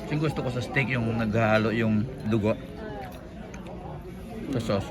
Kasi gusto ko sa steak yung naghalo yung dugo sa sauce.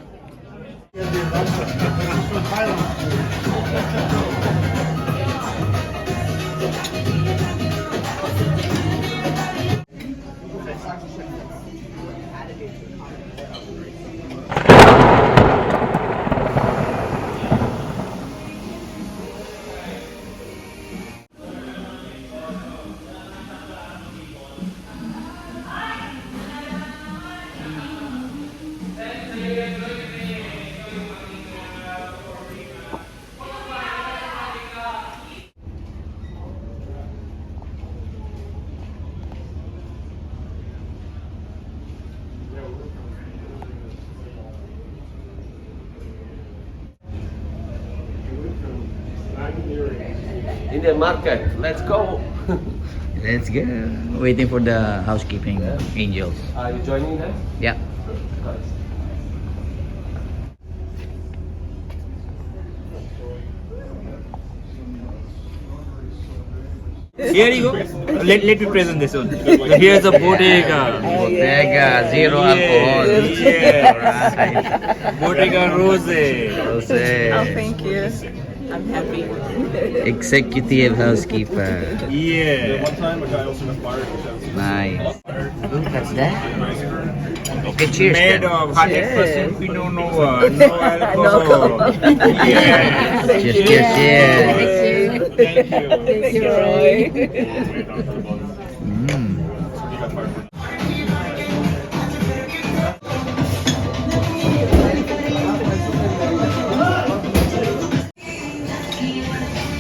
Indian market. Let's go. Let's go. Waiting for the housekeeping angels. Are you joining them? Yeah. Here you go. Let me present this one. Here's a bodega. Bodega, zero alcohol. Yeah. Right. Bodega Rose. Rose. Oh, thank you. I'm happy. Executive housekeeper. Yeah. One time a guy also inspired Nice. Look, that's that. Okay, cheers. Made then. of 100% Pinot Noir, no alcohol. Yeah. Cheers, cheers, cheers. Thank you. Thank you, Roy. Mm.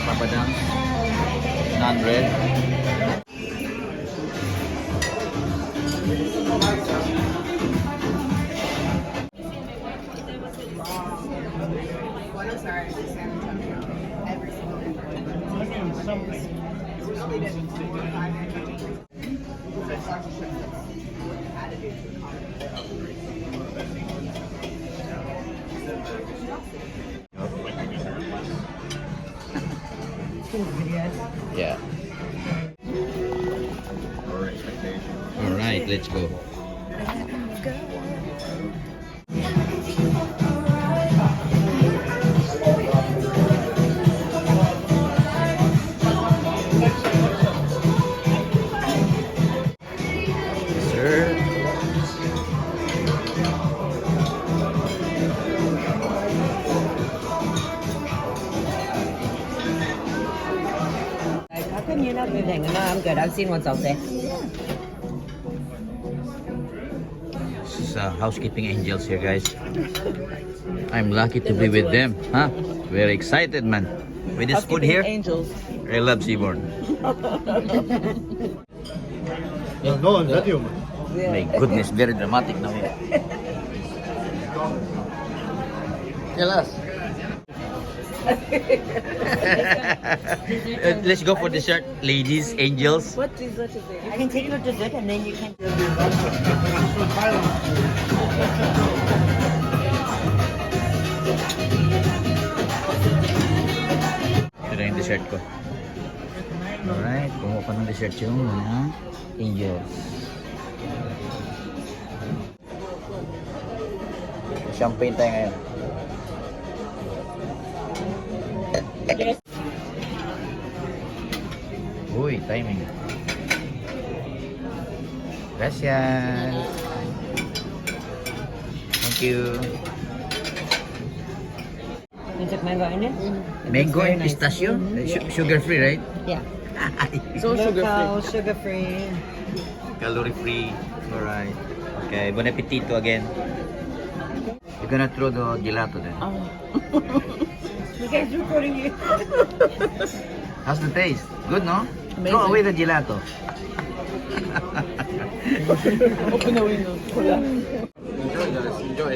Papadang. Non-red. Yeah. All right, let's go. Sir. How come you're not moving? No, I'm good. I've seen what's out there. This is housekeeping angels here, guys. I'm lucky to be with them. Huh? Very excited, man. With this food here, Angels. I love Seaborn. No, on video, man. My goodness, very dramatic now. Tell us. Let's go for dessert, ladies, angels. What dessert is it? You can take your dessert and then you can. Ito na yung dessert ko. Alright, kumuha pa ng dessert yung mga angels. Champagne tayo ngayon. Uy, timing. Gracias. Thank you. You took mango in it? Mango very and nice. pistachio? Sugar free, right? Yeah. So Local, sugar free. Calorie free. Alright. Okay, bon appetito again. You're gonna throw the gelato then. You guys recording you? How's the taste? Good, no? Amazing. Throw away the gelato. Open the window. Enjoy, guys. Enjoy.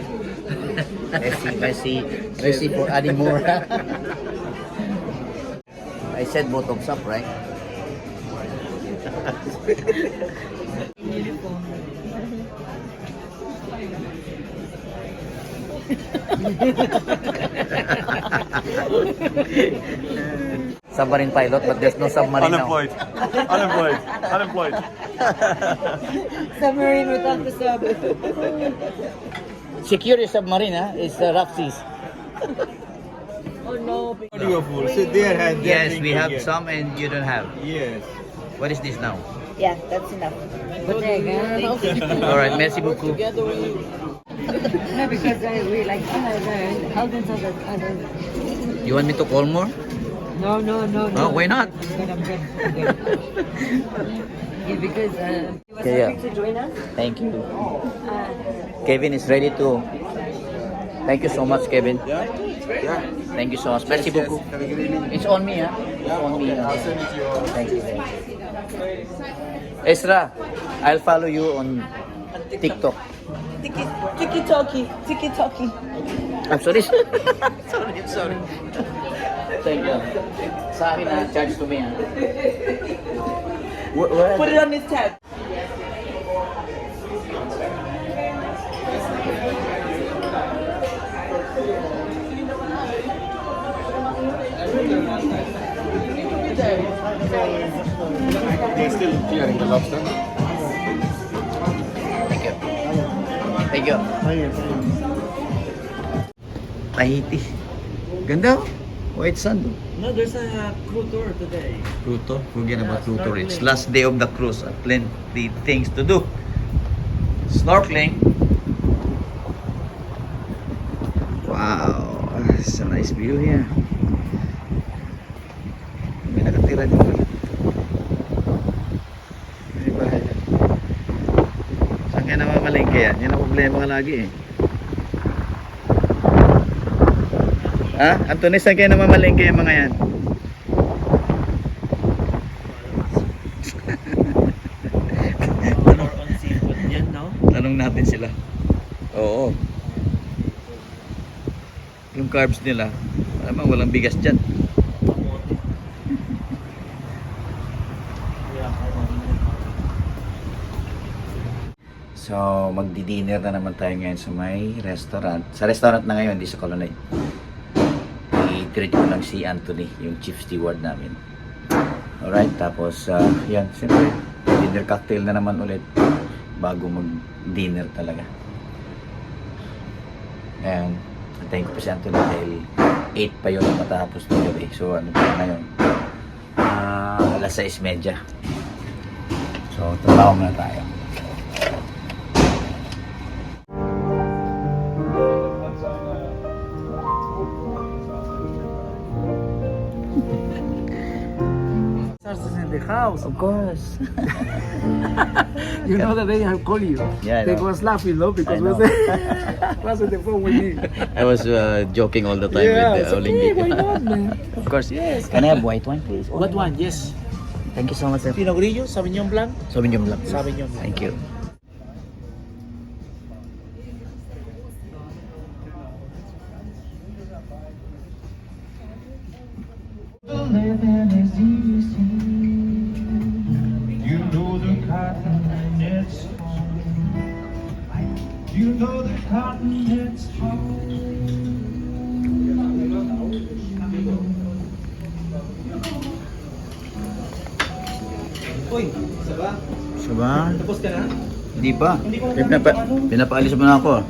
Merci for adding more. I said bottoms up, right? submarine pilot, but there's no submarine now. Unemployed. Submarine without the sub. Secure your submarine, huh? It's the rough seas. Oh no. Beautiful. So there had Yes, we have some and you don't have. Yes. What is this now? Yeah, that's enough. But Alright, merci beaucoup. Together we no, because we like Alden said that You want me to call more? no. Oh, why not? I'm good. Yeah, because he was Yeah. happy to join us. Thank you. Kevin is ready to. Thank you so much, Kevin. Yeah. Thank you so much. Merci beaucoup. Have a good evening. It's on me, huh? It's on me. I'll send it to you. Thank you. Ezra, I'll follow you on TikTok. tiki-talkie. I'm sorry. sorry. Thank you. Sa akin na, charge to me. Put it on this tab. They're still clearing the lobster. Thank you. Thank you. Tahiti. Ganda. Oh. White sand. Oh. No, there's a crew tour today. Crew tour? Forget about crew tour. It's last day of the cruise. Plenty things to do. Snorkeling. Wow. It's a nice view here. May nakatira din pala. May bahay. Saan kaya namamalengke yan? Yan ang problema ka lagi eh. Ha? Anthony, saan kaya namamalengke yung mga yan? More on seafood yan, no? Tanong natin sila. Oo. Yung carbs nila, alam mo, walang bigas dyan. So, magdi-dinner na naman tayo ngayon sa may restaurant. Sa restaurant na ngayon, hindi sa Colonnade. I-treat ko lang si Anthony, yung chief steward namin. Alright, tapos, yan, siyempre, dinner cocktail na naman ulit bago mag-dinner talaga. And, antayin ko pa si Anthony dahil 8 pa yun matapos ng gabi. So, ano pa ngayon? Alas 6:30. So, trabaho muna tayo. Stars is in the house. Of course. You know that they have called you. Yeah, I They know. was laughing, no? Because I know. was on the phone with me. I was joking all the time with it's the okay, why not, man? Of course. Yes. Can I have white wine, please? What one? Yes. Thank you so much, sir. Pinot Grillo, Sauvignon Blanc. Sauvignon Blanc. please. Sauvignon Blanc. Thank you. Living is easy. You know the cotton it's hard. You know the cotton it's Uy, isa ba? Saba? Tapos ka na? Hindi pa. Pinapaalis mo na ako.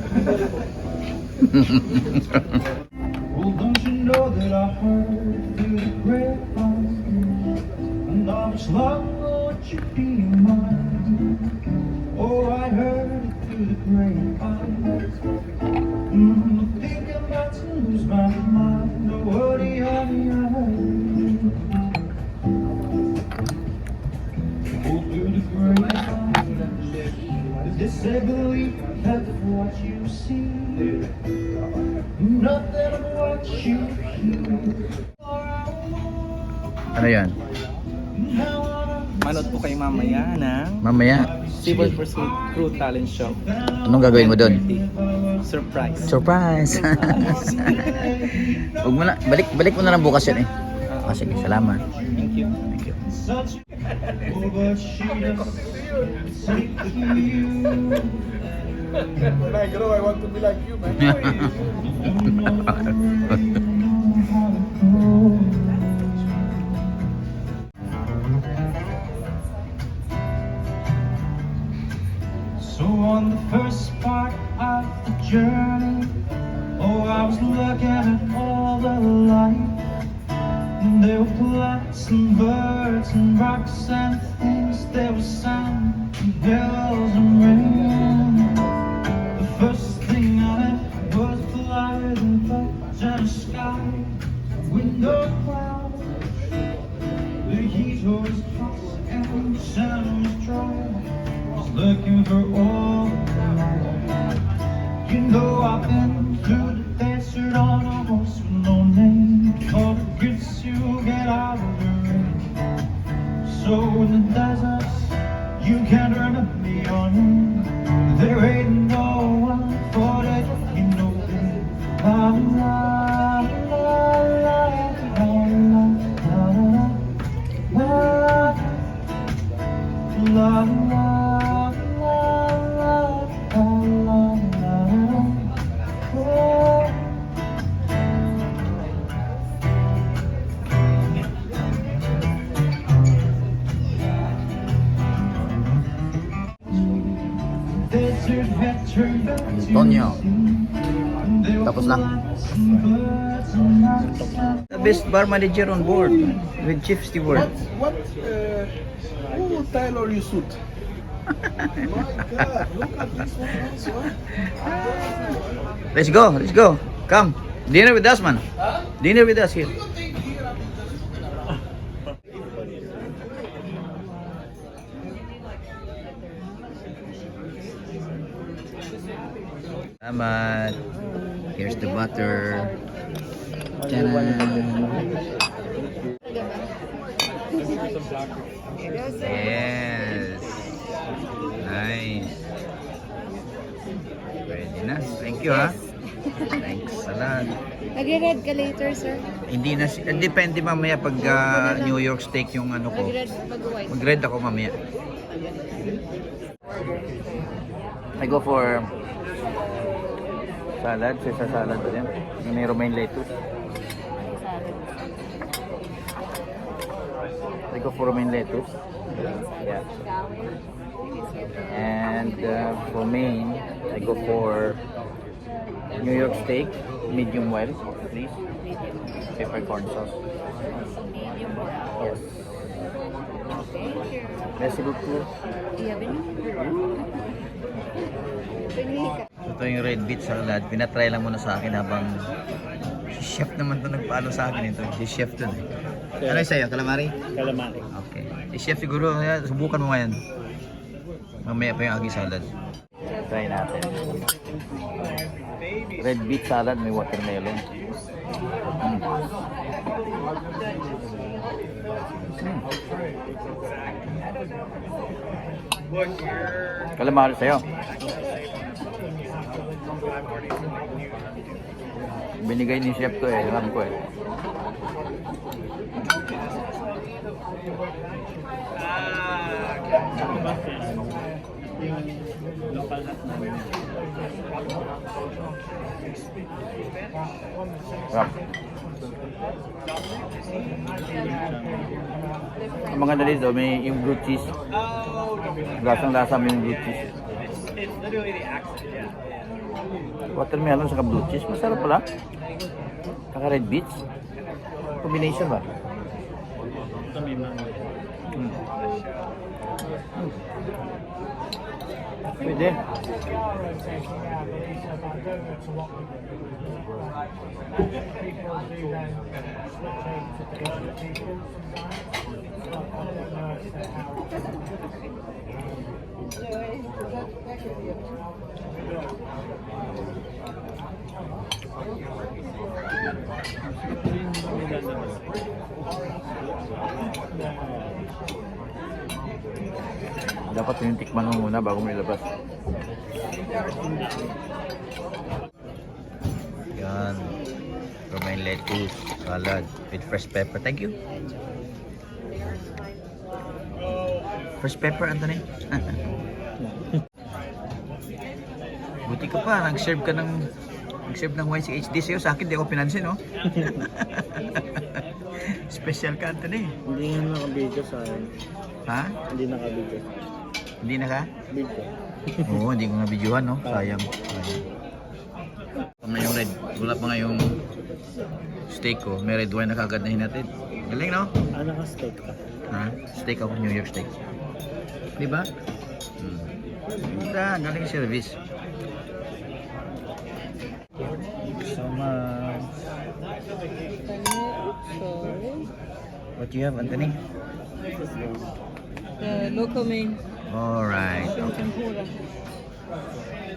Well, don't you know that I heard through the grapevine, and I was long what you be mine. Oh, I heard it through the grapevine. I think I'm about to lose my mind. Oh, honey, honey, I heard. Oh, through the grapevine, disably that's what you see. Nothing of what you hear. Ano yan? Manood po kayo mamaya ng Mamaya. Civil Sige. Pursuit Crew Talent Show. Anong gagawin mo doon? Surprise. Surprise! Huwag mo na, balik mo na lang bukas yan eh. Ah, sige, salamat. Thank you. Thank you. Such oh, but she doesn't take you. When I grow, I want to be like you, man. So on the first part of the journey, oh, I was looking at all the light. And there were plants and birds and rocks and things. There was sand and hills and rain. The first thing I met was flight and birds and a sky with no clouds. The heat was hot and the sun was dry. Was looking for all the light. You know I've been through the desert on a horse with no name. All the gifts you get out of the rain. So in the deserts you can't run me on. There ain't no one for that, you know that. La la la la la la la la la la. Antonio. Tapos na. The best bar manager on board with Chief Steward. Who tailor you suit? My God, look at this one also. Let's go, let's go. Come. Dinner with us, man. Dinner with us here. Salamat. Here's the butter. Yes. Nice. Ready na. Thank you, ha. Thanks a lot. Nag-red ka later, sir? Hindi na, depende mamaya pag New York steak yung ano ko. Nag-red, mag-white. Mag-red ako mamaya. I go for salad, Caesar salad ba yan? Yung may romaine lettuce. I go for romaine lettuce. Yeah. And for main, I go for New York steak, medium well, please. Peppercorn sauce. Medium well. Yes. Thank you. Merci beaucoup. Iya, Pinili ka. Ito yung red beet salad. Pinatry lang muna sa akin habang si chef naman ito nagpaano sa akin ito. Si chef to eh. Ano yung sa'yo? Calamari? Calamari. Okay. Si chef siguro, subukan mo ngayon. Mamaya pa yung agi salad. Try natin. Red beet salad, may watermelon. Calamari sa'yo. Binigay ni chef to eh, alam ko eh. Local hat namin. Sarap. Ang maganda dito, may yung blue cheese. Lasang-lasa mo yung blue cheese. It's literally the accent, yeah. Watermelon sa blue cheese, masarap pala. Saka red beets. Combination ba? Ito may mango. Pwede. Dapat tinitikman mo muna bago mo ilabas. Yan. Romaine lettuce, salad with fresh pepper. Thank you. Fresh pepper, Anthony. Buti ka pa, nag-serve ka ng YCHD sa'yo. Sa akin, di ako pinansin, no? Special ka, Anthony. Hindi nga nakabidyo sa akin. Ha? Hindi nakabidyo. Hindi na ka? Oo, hindi ko na videohan, no? Sayang. Pang ngayong red. Wala pa ngayong steak ko. May red wine na kagad na hinatid. Galing, no? Ano ka steak ka? Ha? Steak ako, New York steak. Di ba? Galing service. So much. Sorry. What you have, Anthony? The local main. Alright. Tempura.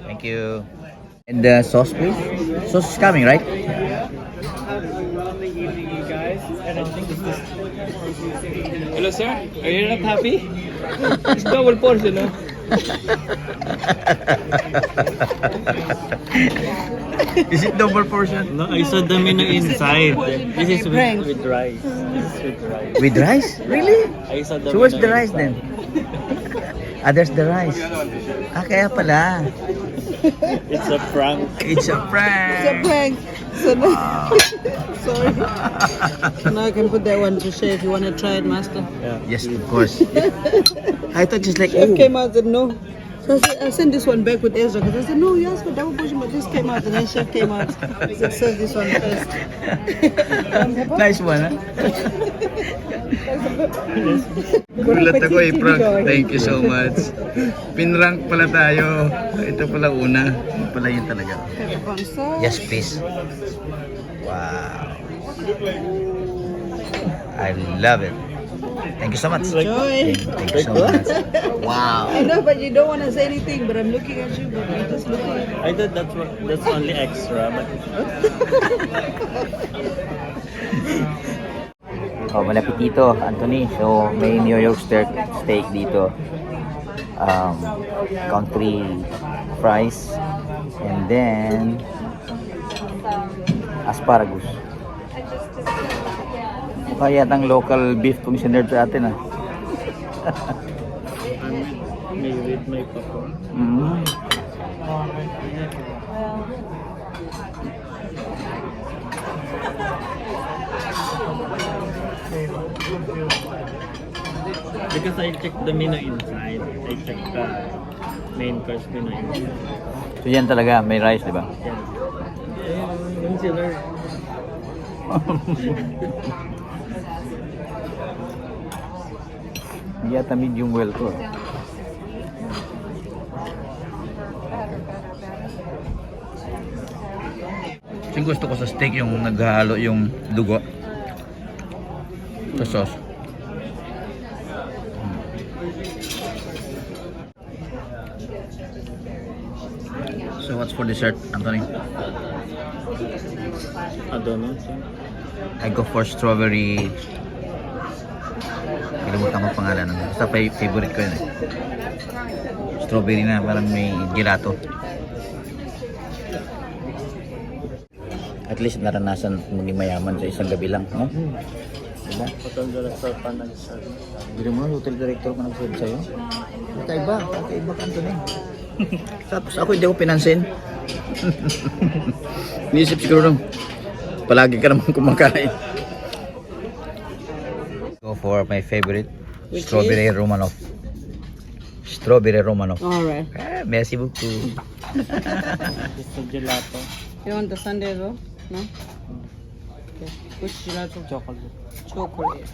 Thank you. And the sauce, please? Sauce is coming, right? Hello sir, are you not happy? It's double portion, no? Is it double portion? No, I saw the menu inside. This is Prank. with rice. This is with rice. With rice? Really? I saw the So where's menu the rice inside. then? There's the rice. Kaya pala. It's a prank. It's a It's a prank. prank. So now, sorry. So now I can put that one to share if you want to try it, master. Yeah. Yes, of course. I thought just like, Chef oh, came out and said no. So I sent this one back with Ezra because I said no, you asked for double portion, but this came out and then Chef came out. He said serve this one first. nice one, ha? Gulat ako prank. Thank you so much. Pinrank pala tayo. Ito pala una. Ito pala yun talaga. Peppercorn sauce. Yes, please. Wow. I love it. Thank you so much. Enjoy. Thank you so much. Wow. I know, but you don't want to say anything. But I'm looking at you, but you're just looking. I thought that's only extra, but Oh, malapit dito, Anthony. So, may New York steak dito. Country fries. And then, asparagus. Mukha yatang local beef kung sinerve sa atin, ah. maybe with my popcorn. Because I checked the menu inside. I checked the main course menu inside. So, yan talaga. May rice, di ba? Yeah. Consider. Hindi yata medium well to. Yung gusto ko sa steak yung naghalo yung dugo sa sauce. So what's for dessert, Anthony? I don't know. I go for strawberry. Kalimutan ko pangalan. Basta favorite ko yun, eh. Strawberry na, parang may gelato. At least naranasan maging mayaman sa isang gabi lang, no? Diba? Hotel director pa nag-serve. Bili mo, hotel director ka nag-serve sa'yo. Kakaiba ka, Anthony. Tapos ako hindi ko pinansin. Inisip siguro nung palagi ka naman kumakain. Go for my favorite, Which strawberry Romanov. Strawberry Romanov. Alright. Merci beaucoup. It's a gelato. You want the sundae as well? No? Okay. Which gelato? Chocolate. Chocolate.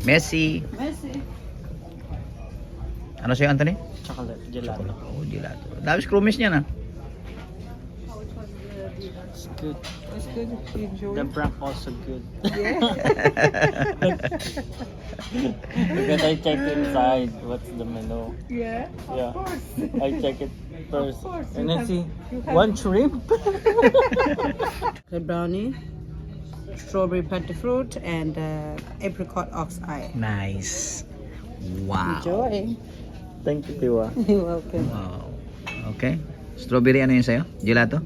Messi. Messi. Ano sa'yo, Anthony? Chocolate. Gelato. Oh, gelato. Dami scrummies niya na. It's good. It's good. You enjoy The it? prank also good. Yeah. Because I checked inside what's the menu. Yeah. Yeah. I check it first. And then see one shrimp. The brownie, strawberry patty fruit, and apricot ox eye. Nice. Wow. Enjoy. Thank you, Tiwa. You're welcome. Wow. Okay. Strawberry ano yun sa'yo? Gelato?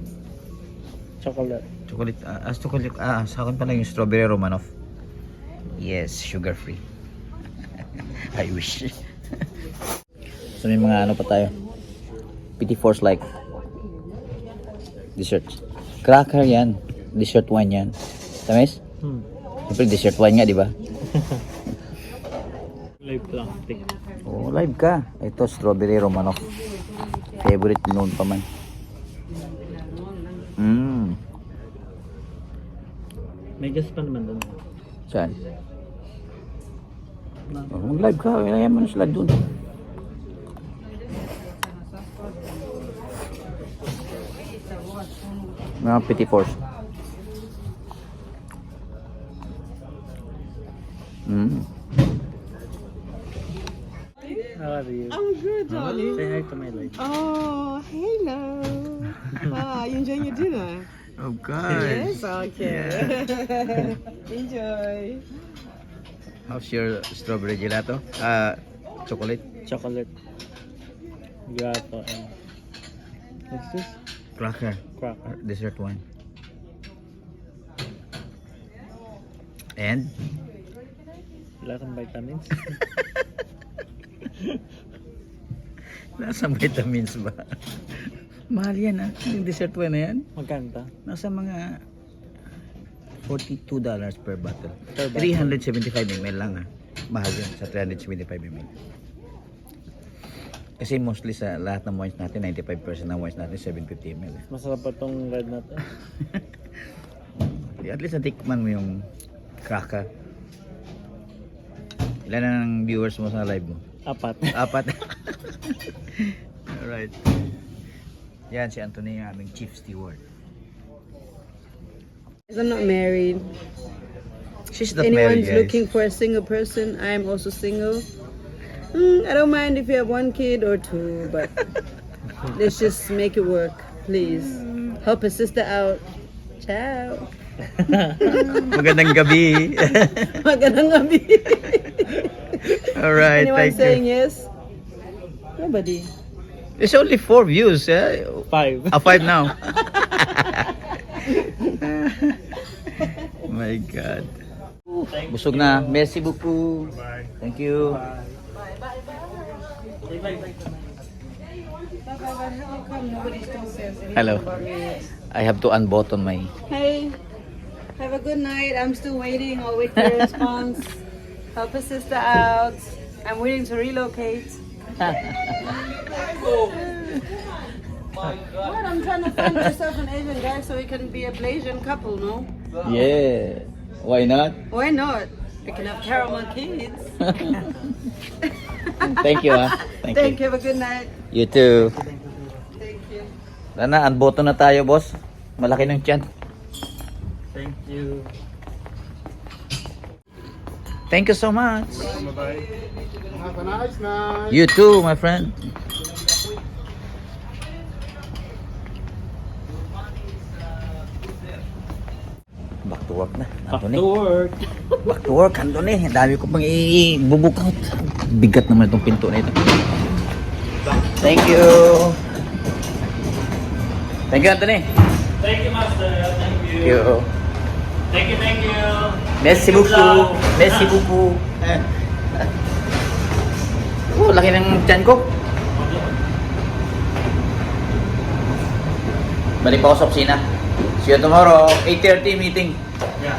Chocolate. Chocolate. Chocolate. Sa akin pala yung strawberry Romanov. Yes, sugar free. I wish. So may mga ano pa tayo. Petit force like desserts. Cracker yan. Dessert wine yan. Tamis? Siyempre dessert wine nga, di ba? Live plastic. Oh, live ka. Ito, strawberry Romanov. Favorite noon pa man. May gas pa naman doon. Saan? Oh, live ka. Kailangan mo na sila dun. Mga petit force. How are you? I'm good, darling. Say hi to my life. Oh, hello. You enjoying your dinner? Of course. Yes, okay. Enjoy. How's your strawberry gelato? Chocolate? Chocolate. Gato and... What's this? Cracker. Cracker. Dessert one. And? Wala kang vitamins. Nasa vitamins ba? Mahal yan yung dessert one na yan. Magkanta? Nasa mga $42 per bottle. Per bottle. 375 ml lang Mahal yun sa 375 ml. Kasi mostly sa lahat ng wines natin, 95% ng wines natin, 750 ml. Masarap pa tong red natin. At least natikman mo yung cracker. Ilan na ng viewers mo sa live mo? 4. 4. Alright. Yan si Anthony, yung aming chief steward. I'm not married. She's not married, Anyone's guys. looking for a single person, I'm also single. I don't mind if you have 1 kid or 2, but let's just make it work, please. Help a sister out. Ciao. Magandang gabi. Magandang gabi. Alright, Anyone thank saying you. yes? Nobody. There's only 4 views. 5. 5 now. My God. Busog na. Merci beaucoup. Thank you. Hello. I have to unbutton my... Hey, have a good night. I'm still waiting. I'll wait for your response. Help a sister out. I'm waiting to relocate. What? I'm trying to find myself an Asian guy so we can be a Blasian couple, no? Yeah. Why not? Why not? We can have caramel kids. Thank you, Thank you. Have a good night. You too. Thank you. Sana, unbutton na tayo, boss. Malaki ng tiyan. Thank you. Thank you so much. Bye-bye. Have a nice night. You too, my friend. Back to work na. Back Anthony. to work. Back to work, Anthony. Ang dami ko pang i-book out. Bigat naman itong pinto na ito. Thank you. Thank you, Anthony. Thank you, Master. Thank Thank you. you. Thank you, thank you. Merci beaucoup. Merci beaucoup. Oh, laki ng tiyan ko. Balik pa ako sa opisina. See you tomorrow. 8:30 meeting. Yeah.